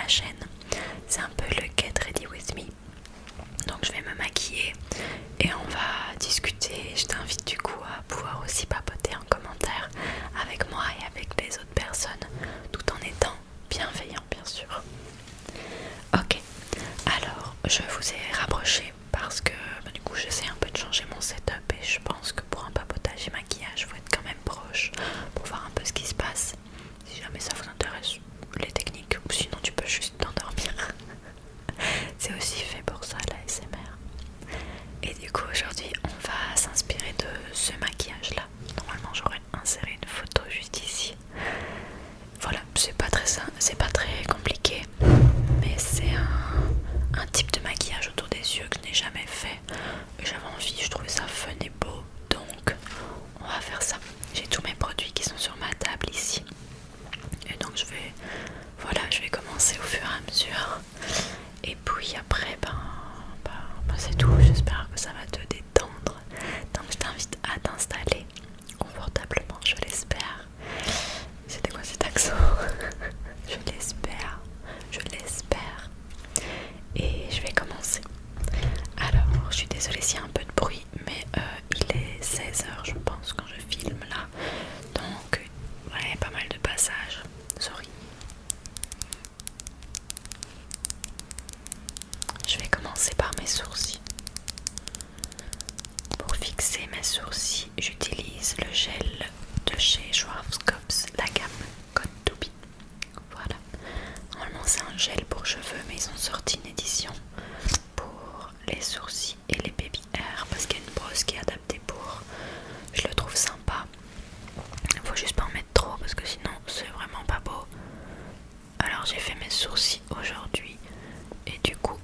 chaîne. C'est un peu le Get Ready With Me. Donc je vais me maquiller et on va discuter. Je t'invite du coup à pouvoir aussi papoter en commentaire avec moi et avec les autres personnes, tout en étant bienveillant bien sûr. Ok, alors je vous ai rapproché parce que du coup j'essaie un peu de changer mon setup et je pense que pour un papotage et maquillage faut être quand même proche pour voir un peu ce qui se passe. Si jamais ça vous intéresse les techniques, ou sinon tu peux juste t'endormir. C'est aussi fait pour ça la SMR. Et du coup aujourd'hui on va s'inspirer de ce maquillage là. Normalement j'aurais inséré une photo juste ici. Voilà, c'est pas très compliqué, mais c'est un type de maquillage autour des yeux que je n'ai jamais fait. J'avais envie, je trouvais ça fun et beau, donc on va faire ça. J'ai tous mes produits qui sont sur ma table ici. Et donc je vais commencer au fur et à mesure. Et puis après, c'est tout. J'espère que ça va te détendre. Donc je t'invite à t'installer confortablement, je l'espère. C'était quoi cet accent? Je l'espère, je l'espère. Et je vais commencer. Alors, je suis désolée s'il y a un peu de bruit, mais il est 16h je pense quand je filme là. Donc, ouais, pas mal de passages. Sorry. Je vais commencer par mes sourcils. Pour fixer mes sourcils, j'utilise le gel de chez Schwarzkopf, la gamme Code to Be. Voilà. Normalement c'est un gel pour cheveux, mais ils ont sorti une édition pour les sourcils et les baby hair parce qu'il y a une brosse qui est adaptée pour. Je le trouve sympa. Faut juste pas en mettre trop parce que sinon c'est vraiment pas beau. Alors j'ai fait mes sourcils aujourd'hui et du coup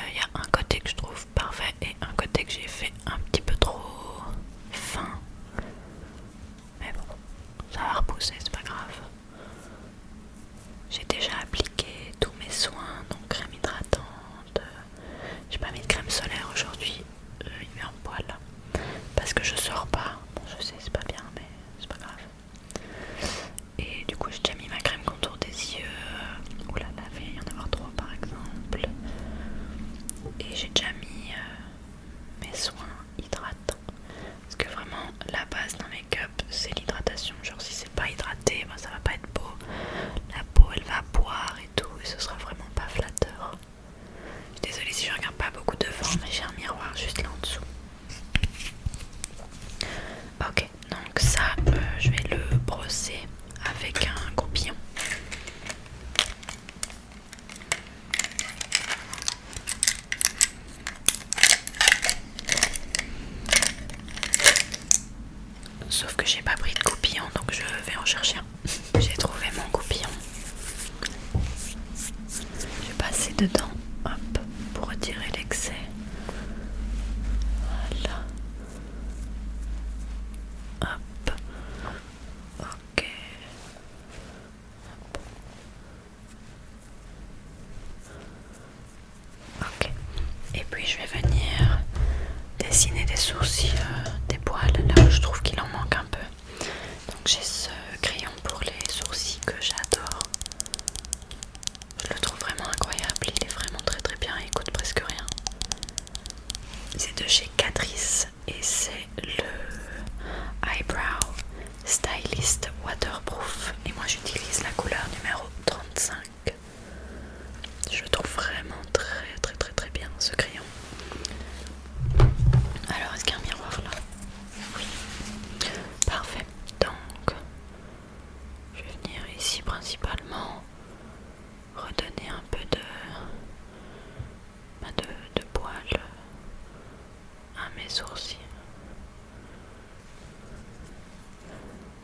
il y a un côté que je trouve parfait et un côté que j'ai fait un petit peu trop fin. Mais bon, ça va repousser, c'est pas grave. J'ai déjà appliqué tous mes soins, donc crème hydratante. J'ai pas mis de crème solaire aujourd'hui, il est en poil. Parce que je sors pas. Bon, je sais, c'est pas bien, mais c'est pas grave. Et du coup, j'ai déjà mis ma crème contour des yeux. Oula, là, il va y en avoir 3 par exemple. Et j'ai déjà mis mes soins hydratants. Parce que vraiment, la base d'un make-up, c'est l'hydratation. Genre, si c'est pas hydraté, ben, ça va pas être beau. La peau, elle va boire et tout, et ce sera vraiment pas flatteur. Je suis désolée si je regarde pas beaucoup devant, mais j'ai un miroir juste là en dessous. Ok, donc ça, je vais le brosser avec un goupillon. Sauf que j'ai pas pris de goupillon, donc je vais en chercher un. J'ai trouvé mon goupillon. Je vais passer dedans, hop, pour retirer l'excès. Voilà. Hop. Ok. Ok. Et puis je vais venir dessiner des sourcils, des poils, là où je trouve qu'il en manque un peu. Donc j'ai ce crayon pour les sourcils que j'adore. Je le trouve vraiment incroyable, il est vraiment très bien, il coûte presque rien. C'est de chez Catrice et c'est le Eyebrow Stylist Waterproof. Et moi j'utilise la couleur numéro 35. Je le trouve vraiment très bien ce crayon. Alors est-ce qu'il y a un miroir là? Oui. Parfait. Donc je vais venir ici principalement redonner un peu de poils à mes sourcils.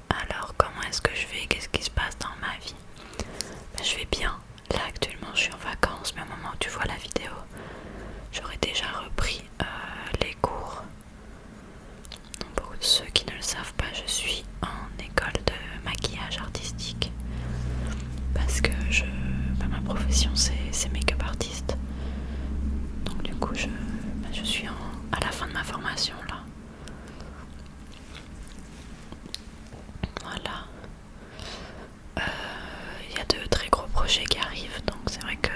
Alors comment est-ce que je vais? Qu'est-ce qui se passe dans ma vie? Je vais bien. Là actuellement je suis en vacances, mais au moment où tu vois la vidéo, j'aurais déjà repris les cours. Donc, pour ceux qui ne le savent pas, je suis en école de maquillage artistique. Parce que ma profession c'est make-up artiste. Donc du coup je suis à la fin de ma formation là. Voilà. Il y a de très gros projets qui arrivent, donc c'est vrai que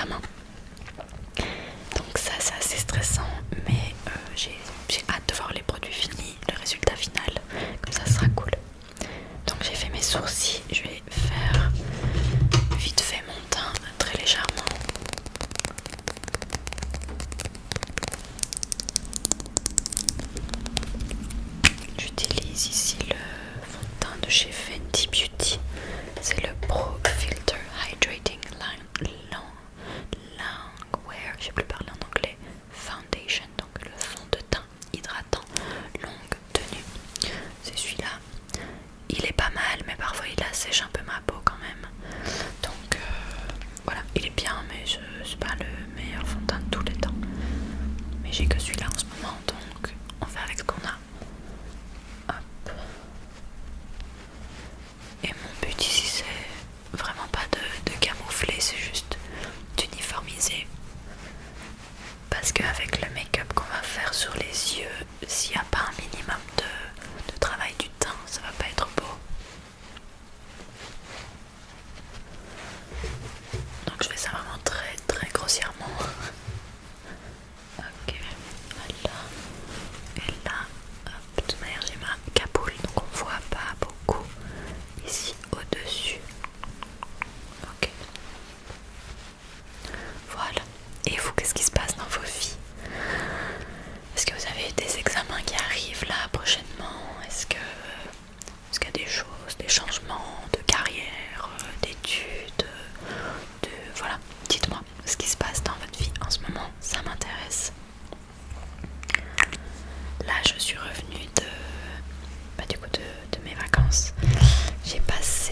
examen. Donc ça c'est assez stressant, mais j'ai hâte de voir les produits finis, le résultat final, comme ça sera cool. Donc j'ai fait mes sourcils, je vais faire vite fait mon teint très légèrement. J'utilise ici le fond de teint de chez Fenty Beauty, c'est le Pro Filter Hydrating Longwear, j'ai plus parlé en anglais, Foundation, donc le fond de teint hydratant longue tenue. C'est celui-là. Il est pas mal, mais parfois il assèche un peu ma peau quand même. Donc voilà, il est bien, mais c'est pas le meilleur fond de teint de tous les temps. Mais j'ai que celui-là en ce moment, donc on fait avec ce qu'on a. Hop. Et mon but ici, c'est vraiment pas de camoufler, c'est juste d'uniformiser. Parce qu'avec le make-up qu'on va faire sur les yeux, s'il n'y a pas un minimum de travail du teint, ça va pas être beau. Donc je fais ça vraiment très très grossièrement. Ok, voilà. Et là, hop, de toute manière j'ai ma capoule, donc on voit pas beaucoup ici au-dessus. Ok. Voilà. Et vous, qu'est-ce qui se passe dans vos vies? Est-ce que vous avez des examens qui arrivent là prochainement? Est-ce qu'il y a des choses, des changements de carrière, d'études, voilà, dites-moi ce qui se passe dans votre vie en ce moment, ça m'intéresse. Là je suis revenue de mes vacances. J'ai passé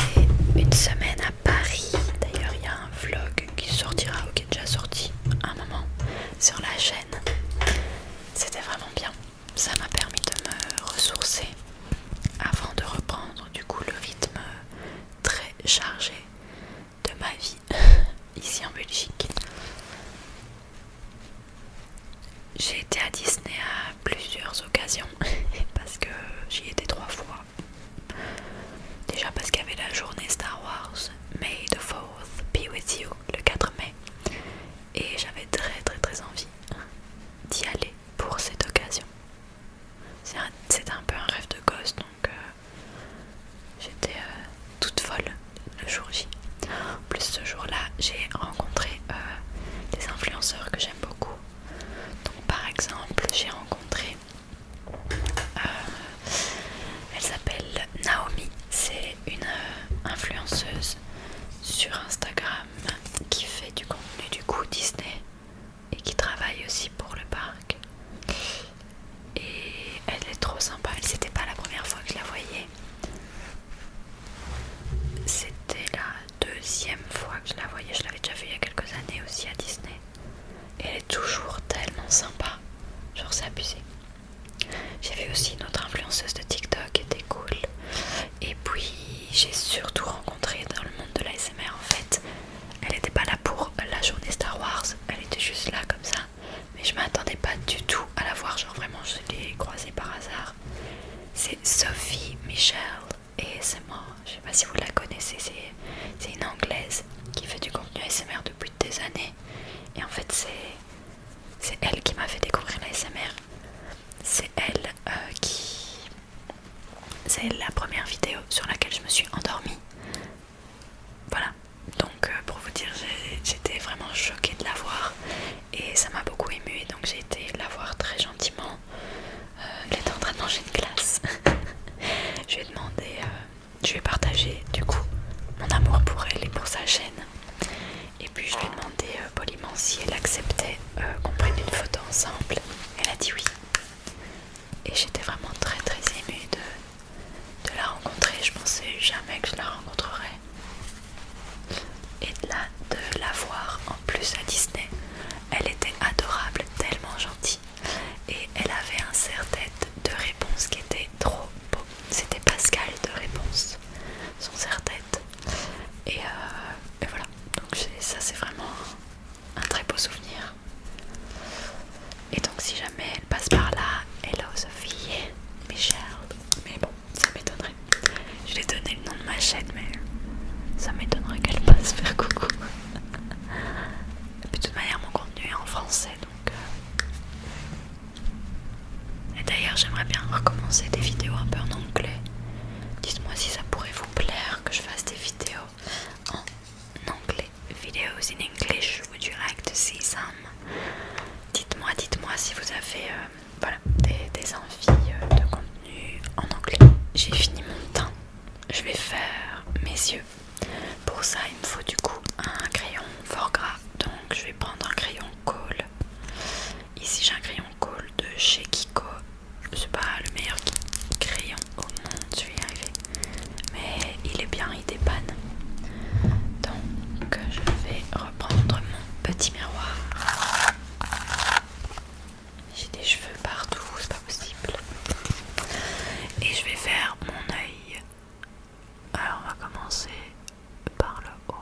une semaine à Paris. D'ailleurs il y a un vlog qui sortira ou qui est déjà sorti à un moment sur la chaîne. C'était vraiment bien. Ça m'a permis de me ressourcer avant de reprendre du coup le rythme très chargé de ma vie ici en Belgique. J'ai été à Disney à plusieurs occasions parce que j'y étais 3 fois. Déjà parce qu'il y avait la journée Star Wars, May the 4th be with you, le 4 mai. Et j'avais très très très envie d'y aller pour cette occasion. C'était un peu un rêve de gosse, donc j'étais toute folle le jour J. En plus ce jour-là, j'ai rencontré des influenceurs que j'aime beaucoup. Donc par exemple, j'ai rencontré, elle s'appelle Naomi, c'est une influenceuse sur Instagram qui fait du contenu du coup Disney et qui travaille aussi pour le parc. Et elle est trop sympa, c'était pas la première fois que je la voyais. C'était la deuxième fois que je la voyais, je l'avais déjà vue il y a quelques années aussi à Disney. Et elle est toujours tellement sympa, genre c'est abusé. J'ai vu aussi une autre influenceuse de TikTok qui était cool. Et puis j'ai surtout rencontré dans le monde de l'ASMR en fait. Elle n'était pas là pour la journée Star Wars, elle était juste là comme ça. Mais je m'attendais pas du tout à la voir, genre vraiment je l'ai croisée par hasard. C'est Sophie Michel ASMR, je sais pas si vous la connaissez, c'est une anglaise qui fait du contenu ASMR depuis des années. Et en fait c'est elle qui m'a fait découvrir l'ASMR. C'est elle c'est la première vidéo sur laquelle je me suis endormie. Voilà, donc pour vous dire, j'étais vraiment choquée de la voir et ça m'a beaucoup émue, et donc j'ai été la voir très gentiment. Elle était en train de manger une glace. Je lui ai demandé, je lui ai partagé du coup mon amour pour elle et pour sa chaîne. Et puis je lui ai demandé poliment si elle acceptait qu'on prenne une photo ensemble. Elle a dit oui. Et j'étais vraiment très très émue de la rencontrer. Je pensais jamais que je la videos in English? Would you like to see some? Dites-moi si vous avez voilà, des envies de contenu en anglais. J'ai fini mon teint, je vais faire mes yeux. Pour ça il me faut du coup un crayon fort gras, donc je vais prendre un crayon Kohl. Ici j'ai un crayon Kohl de chez Kiko. C'est pas le meilleur crayon au monde, je vais y arriver, mais il est bien, il dépanne. Donc je vais reprendre mon petit miroir. J'ai des cheveux partout, c'est pas possible. Et je vais faire mon œil. Alors on va commencer par le haut.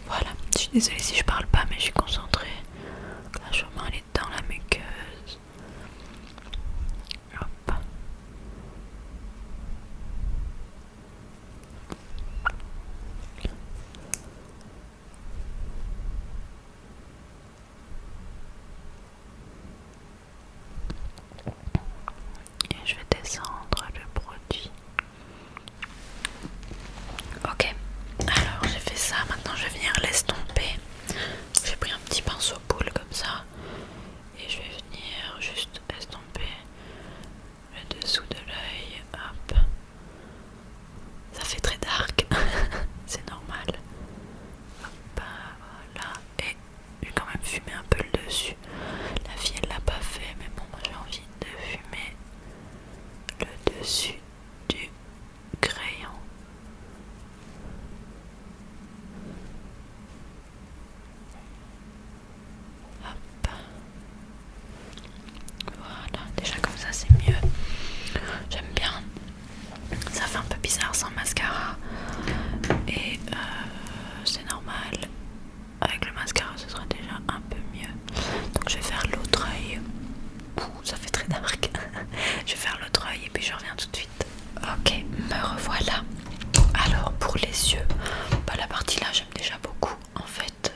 Voilà, je suis désolée si je parle pas, mais je suis concentrée. La chemin elle est dans la muqueuse. Hop. Et je vais descendre le produit. Ok, alors j'ai fait ça, maintenant je vais venir l'estomper. J'ai pris un petit pinceau boule comme ça et je vais venir juste estomper le dessous de l'œil. Hop, ça fait très dark, c'est normal. Hop, voilà, et j'ai quand même fumé un peu le dessus. La fille elle l'a pas fait, mais bon, moi j'ai envie de fumer le dessus du crayon. Hop. Voilà, déjà comme ça c'est mieux. J'aime bien. Ça fait un peu bizarre sans mascara. Et c'est normal. Avec le mascara ce sera déjà un peu mieux. Donc je vais faire l'autre œil. Ouh, ça fait très dark. Je vais faire l'autre œil et puis je reviens tout de suite. Ok, me revoilà. Alors pour les yeux, bah, la partie là j'aime déjà beaucoup. En fait,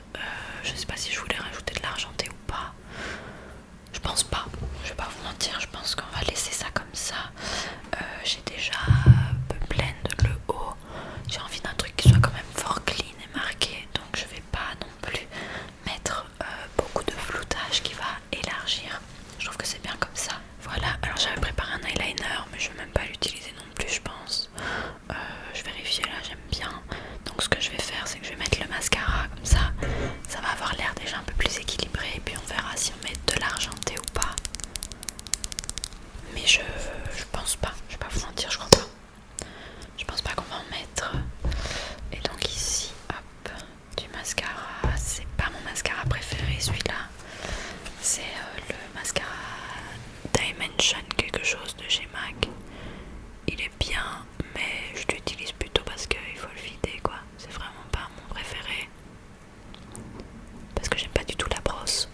je sais pas si je voulais rajouter de l'argenté ou pas. Je pense pas, je vais pas vous mentir, je pense qu'on va laisser ça comme ça. J'ai déjà un peu blend le haut. J'ai envie d'un truc qui soit quand même fort clean et marqué. Donc je vais pas non plus mettre beaucoup de floutage qui va élargir. Je trouve que c'est bien comme ça. Voilà, alors j'avais préparé un eyeliner mais je vais même pas l'utiliser non plus je pense. Je vérifie là, j'aime bien. Donc ce que je vais faire c'est que je vais mettre le mascara comme ça. Ça va avoir l'air déjà un peu plus équilibré et puis on verra si on met de l'argenté ou pas. Mais je pense pas, je vais pas vous mentir, je crois pas. Je pense pas qu'on va en mettre. Et donc ici, hop, du mascara. C'est pas mon mascara préféré celui-là. C'est le mascara Dimension quelque chose de chez MAC. Il est bien, mais je l'utilise plutôt parce qu'il faut le vider quoi. C'est vraiment pas mon préféré. Parce que j'aime pas du tout la brosse.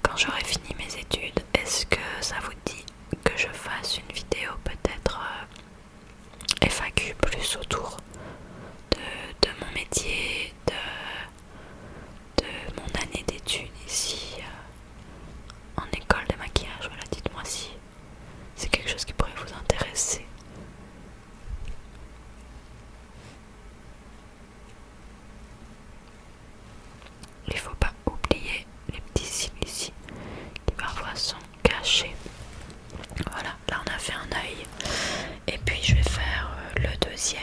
Quand j'aurai fini mes études, est-ce que ça vous dit que je fasse une vidéo peut-être FAQ plus autour de mon métier, de mon année d'études ici en école de maquillage? Voilà, dites-moi si c'est quelque chose qui pourrait vous intéresser. Il faut pas oublier les petits cils ici qui parfois sont cachés. Voilà, là on a fait un œil. Et puis je vais faire le deuxième.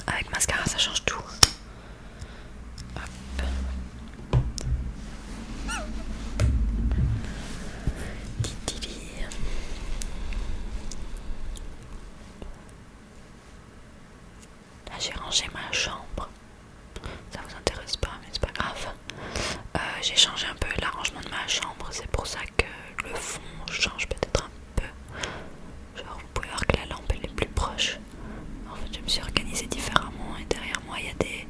Avec mascara ça change tout. Hop. Titili. Là j'ai rangé ma chambre. Ça vous intéresse pas mais c'est pas grave. J'ai changé un peu l'arrangement de ma chambre. C'est pour ça que le fond change peut-être un peu. Genre vous pouvez voir que la lampe elle est plus proche. En fait je me suis organisée différemment. Et derrière moi il y a des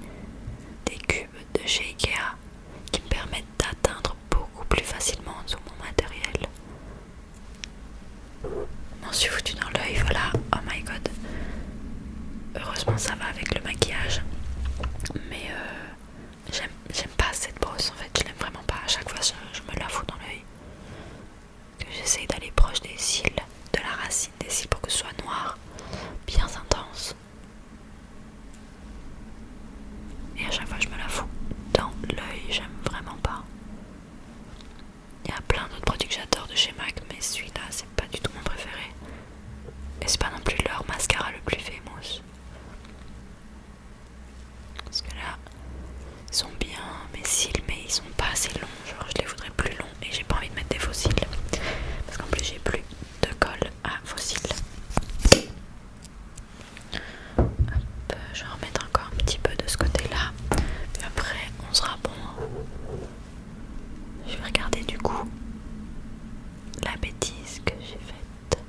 cubes de chez Ikea qui me permettent d'atteindre beaucoup plus facilement en dessous mon matériel. Je m'en suis foutu dans l'œil, voilà. Oh heureusement ça va avec le maquillage. Mais j'aime pas cette brosse en fait, je l'aime vraiment pas. À chaque fois je me la fous dans l'œil. J'essaye d'aller proche des cils, de la racine des cils pour que ce soit noir, bien intense. Et à chaque fois je me la fous dans l'œil, j'aime vraiment pas. Il y a plein d'autres produits que j'adore de chez MAC, mais celui-là c'est pas du tout mon préféré. Et c'est pas non plus leur mascara le plus famous. Parce que là, ils sont bien mes cils, mais ils sont pas assez longs. Genre je les voudrais plus longs et j'ai pas envie de mettre des faux cils. Parce qu'en plus j'ai plus de colle à faux cils. Hop, je vais en remettre encore un petit peu de ce côté-là. Puis après on sera bon. Je vais regarder du coup la bêtise que j'ai faite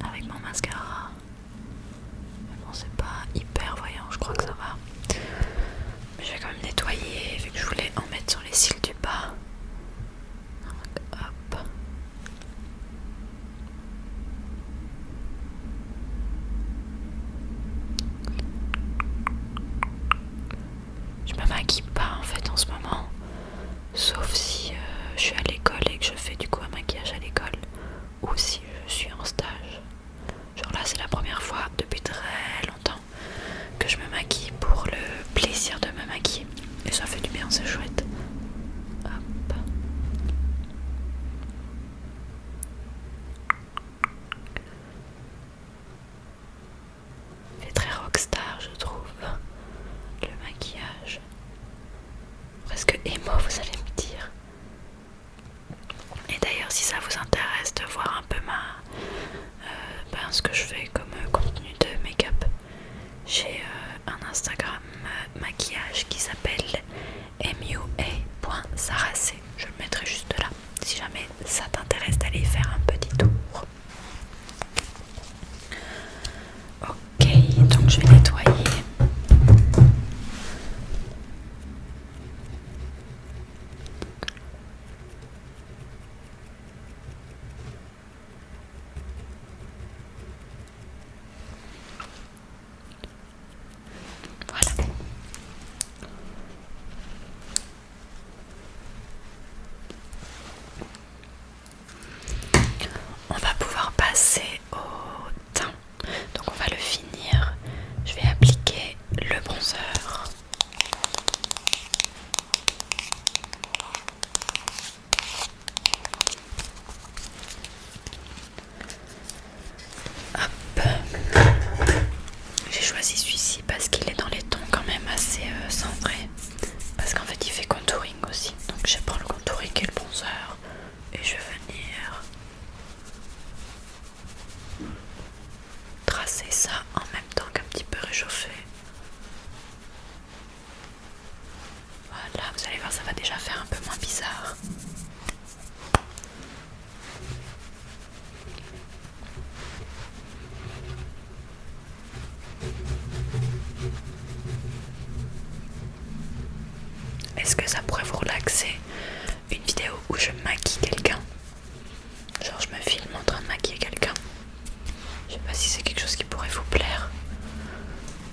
avec mon mascara. Mais bon, c'est pas hyper voyant, je crois que ça va. Mais je vais quand même nettoyer vu que je voulais en mettre sur les cils du bas. Hop. Je me maquille pas en fait en ce moment, sauf si je suis à l'école et que je fais du coup un maquillage à l'école, ou si je suis en stage. Genre là c'est la première fois depuis très longtemps que je me maquille pour le plaisir de me maquiller. Et ça fait du bien, c'est chouette. Hop. C'est très rockstar je trouve, le maquillage. Presque émo vous allez me dire. Et d'ailleurs si ça vous intéresse de voir un peu ce que je fais comme contenu de make-up, j'ai un Instagram maquillage qui s'appelle mua.saracé. Je le mettrai juste là si jamais ça t'intéresse d'aller faire un petit tour. Ok, donc je vais nettoyer. Voilà. On va pouvoir passer au teint. Donc on va le finir. Je vais appliquer le bronzer. Hop. J'ai choisi celui-ci parce qu'il est dans les tons quand même assez cendrés. Parce qu'en fait il fait contouring aussi. Donc je prends le contouring et le bronzer. Et je vais venir tracer ça en même temps qu'un petit peu réchauffé. Voilà, vous allez voir, ça va déjà faire un peu moins bizarre. Est-ce que ça pourrait vous relaxer, une vidéo où je maquille quelqu'un? Genre je me filme en train de maquiller quelqu'un. Je sais pas si c'est quelque chose qui pourrait vous plaire.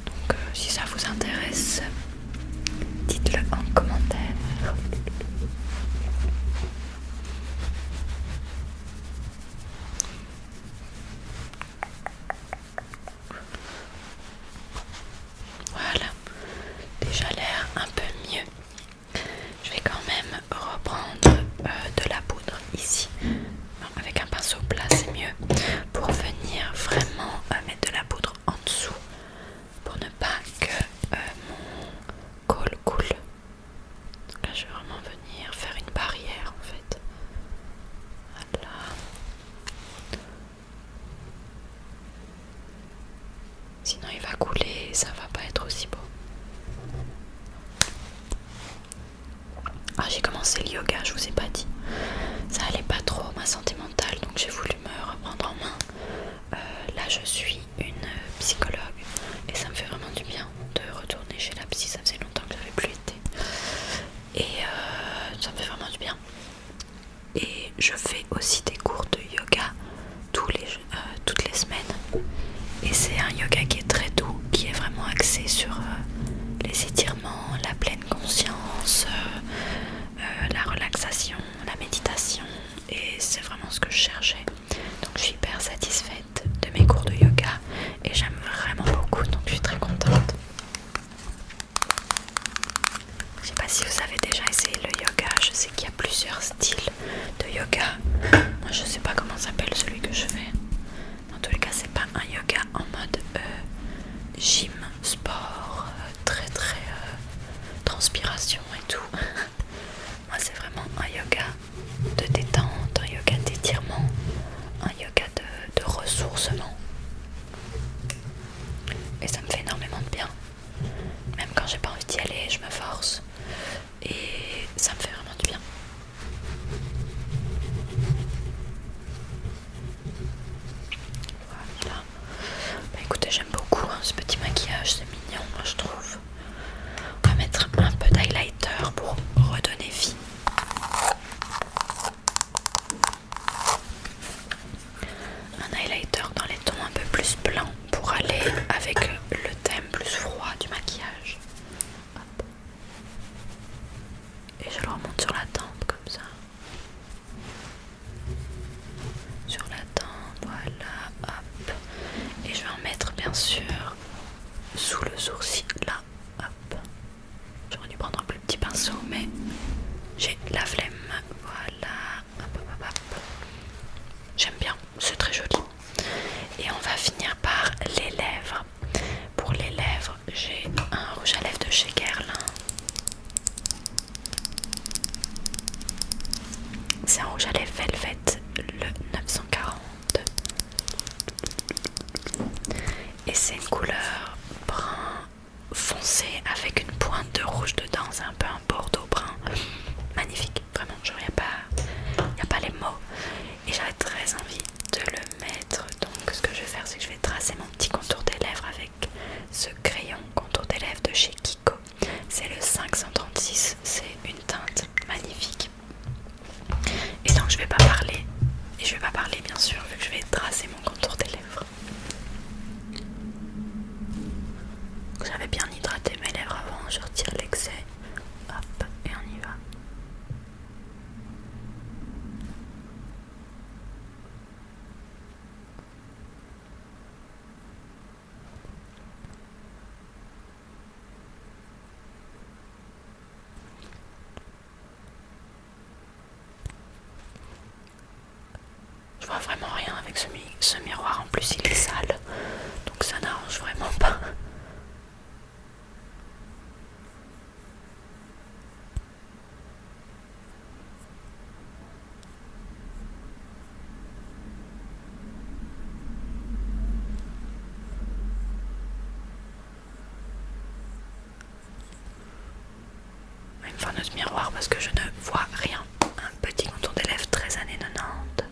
Donc si ça vous intéresse, dites-le en commentaire. Voilà, déjà l'air un peu mieux. Je vais quand même reprendre de la poudre ici. Non, avec un pinceau plat c'est mieux. Pour venir vraiment mettre de la poudre en dessous. Pour ne pas que mon col coule. Donc là je vais vraiment venir faire une barrière en fait. Voilà. Sinon il va couler et ça va pas être aussi beau. Ah, j'ai commencé le yoga, je vous ai pas dit. Ça allait pas trop ma santé mentale, donc j'ai voulu me reprendre en main. Là je suis une psychologue et ça me fait vraiment du bien de retourner chez la psy. Ça faisait longtemps que j'avais plus été. Et ça me fait vraiment du bien. Et je fais aussi des cours de yoga toutes les semaines. Et c'est un yoga qui est très doux, qui est blanc pour aller avec le thème plus froid du maquillage. Hop. Et je le remonte sur la tempe comme ça. Sur la tempe, voilà, hop. Et je vais en mettre bien sûr sous le sourcil, là, hop. J'aurais dû prendre un plus petit pinceau, mais j'ai la flemme, voilà, hop, hop, hop, hop. J'aime bien, c'est très joli. Et on va finir par les lèvres. Pour les lèvres, j'ai un rouge à lèvres de chez Guerlain. C'est un rouge à lèvres Velvet, le 940. Et c'est une couleur brun foncé avec une pointe de rouge dedans. C'est un peu un bordeaux brun. Magnifique, vraiment, genre y a pas les mots. Et j'avais très envie de le mettre. Donc ce que je vais faire, c'est que je vais tracer mon petit contour des lèvres avec ce crayon contour des lèvres de chez Kiko. C'est le 536, c'est une teinte magnifique. Et donc je vais pas parler, et je vais pas parler bien sûr vu que je vais tracer mon contour des lèvres. J'avais bien hydraté mes lèvres avant, je retire l'excès. Hop, et on y va. Je vois vraiment rien avec ce miroir, en plus il est sale, donc ça n'arrange vraiment pas. Il me faut un autre miroir parce que je ne vois rien. Un petit contour des lèvres très années 90.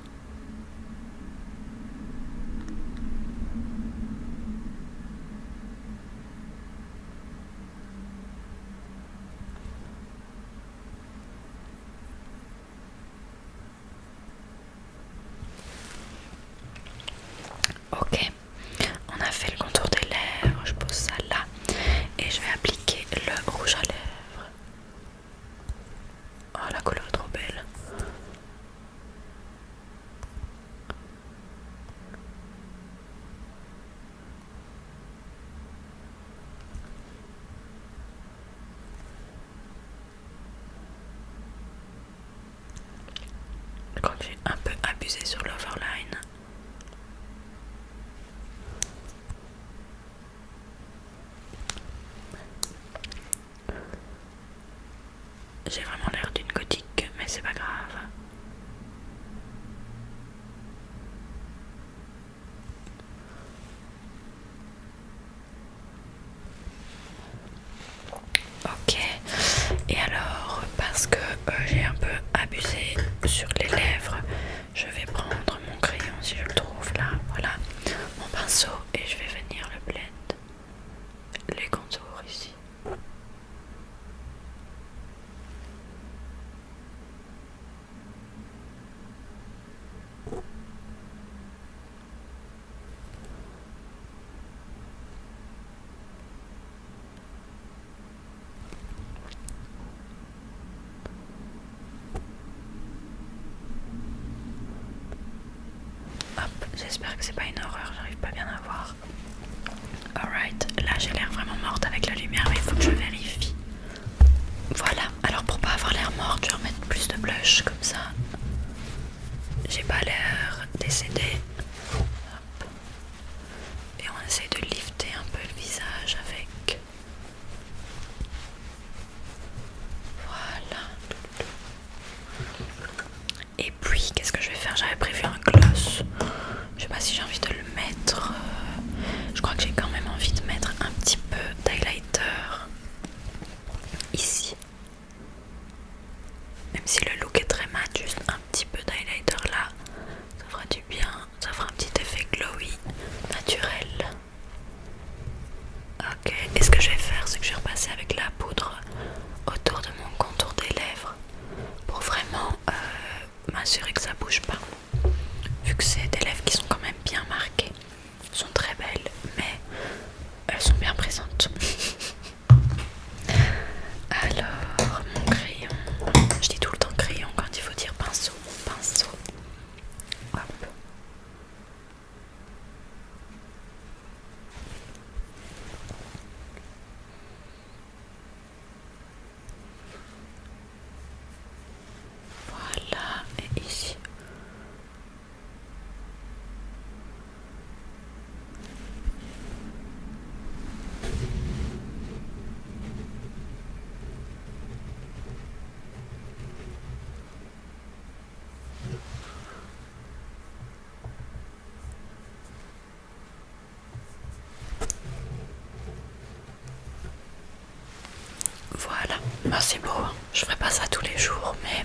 Ok, on a fait le contour des lèvres, je pose ça là et je vais appliquer le rouge à lèvres. Oh, la couleur est trop belle. Je crois que j'ai un peu abusé sur l'overline. J'ai vraiment l'air d'une gothique, mais c'est pas grave. Ok, et alors, parce que j'ai un peu abusé sur les lèvres, je vais prendre mon crayon si je le trouve là, voilà, mon pinceau, et je vais venir le blend, les contours ici. Hop, j'espère que c'est pas une horreur, j'arrive pas bien à voir. Alright, là j'ai l'air vraiment morte avec la lumière, mais il faut que je vérifie. Voilà, alors pour pas avoir l'air morte, je vais remettre plus de blush comme ça. J'ai pas l'air décédée. Hop. Et on essaie de lifter un peu le visage avec. Voilà. Et puis, qu'est-ce que je vais faire? J'avais prévu un gloss. Je sais pas si j'ai envie de le mettre. Voilà, bah, c'est beau, hein. Je ferai pas ça tous les jours, mais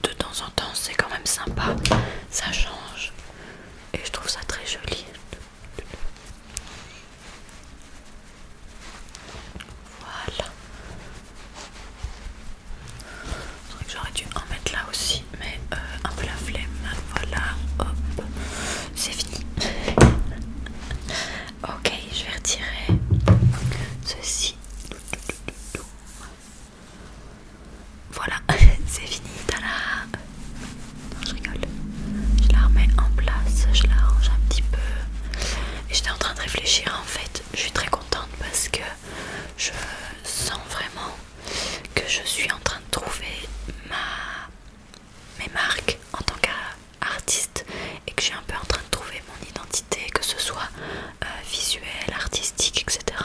de temps en temps c'est quand même sympa, ça change et je trouve ça très joli. Voilà. C'est vrai que j'aurais dû en mettre là aussi, mais un peu la flemme. Voilà, hop, c'est fini. Ok, je vais retirer ceci. Voilà, c'est fini. Tada. Non, je rigole. Je la remets en place, je la range un petit peu. Et j'étais en train de réfléchir en fait. Je suis très contente parce que je sens vraiment que je suis en train de trouver mes marques en tant qu'artiste et que je suis un peu en train de trouver mon identité, que ce soit visuelle, artistique, etc.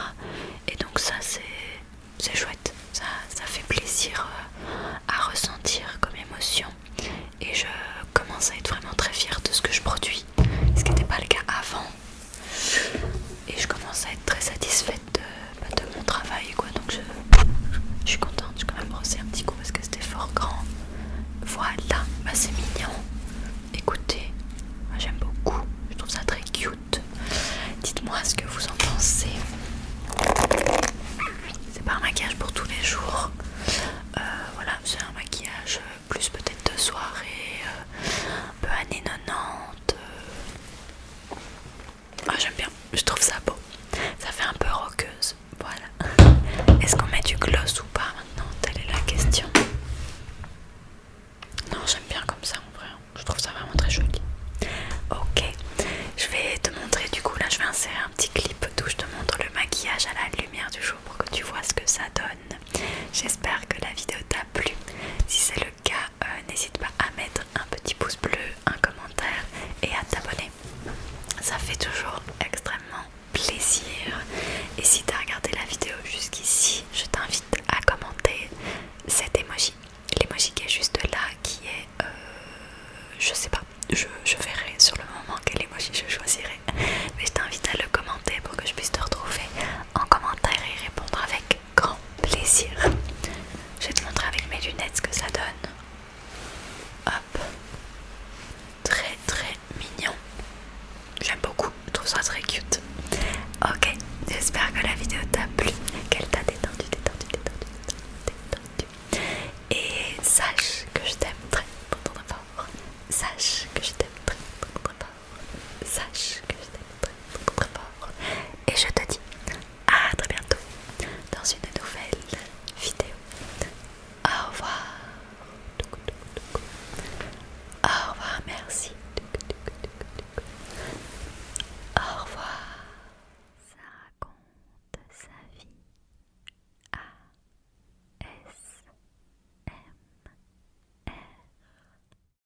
Et donc ça c'est chouette, ça fait plaisir à ressentir comme émotion et je commence à être vraiment très fière de ce que je produis, ce qui n'était pas le cas avant. Et je commence à être très satisfaite de mon travail quoi, donc je suis contente. Je vais quand même brosser un petit coup parce que c'était fort grand. Voilà, bah c'est mignon. Écoutez, moi j'aime beaucoup, je trouve ça très cute. Dites-moi ce que vous en pensez. C'est pas un maquillage pour tous les jours. Voilà, c'est un maquillage plus peut-être de soirée, un peu années 90. Ah, j'aime bien, je trouve ça beau. Ça fait un peu roqueuse. Voilà. Est-ce qu'on met du gloss ou pas maintenant? Telle est la question. Non, j'aime bien comme ça en vrai. Je trouve ça vraiment très joli. Ok, je vais te montrer du coup. Là, je vais insérer un petit clip d'où je te montre le maquillage à la lumière du jour pour que tu vois ce que ça donne. J'espère que la vidéo t'a plu. Si c'est le cas, n'hésite pas à mettre un petit pouce bleu, un commentaire et à t'abonner. Ça fait toujours extrêmement plaisir. Et si tu as regardé la vidéo jusqu'ici, je t'invite à commenter cet emoji, l'emoji qui est juste là, qui est je sais pas, je verrai sur le moment quel emoji je choisirai, mais je t'invite à le commenter pour que je puisse te retrouver en commentaire et y répondre avec grand plaisir. Je vais te montrer avec mes lunettes ce que ça donne. Hop, très très mignon. J'aime beaucoup, je trouve ça très cute. Ok, j'espère que la vidéo t'a plu, qu'elle t'a détendu. Et sache que je t'aime très pour ton apport. Sache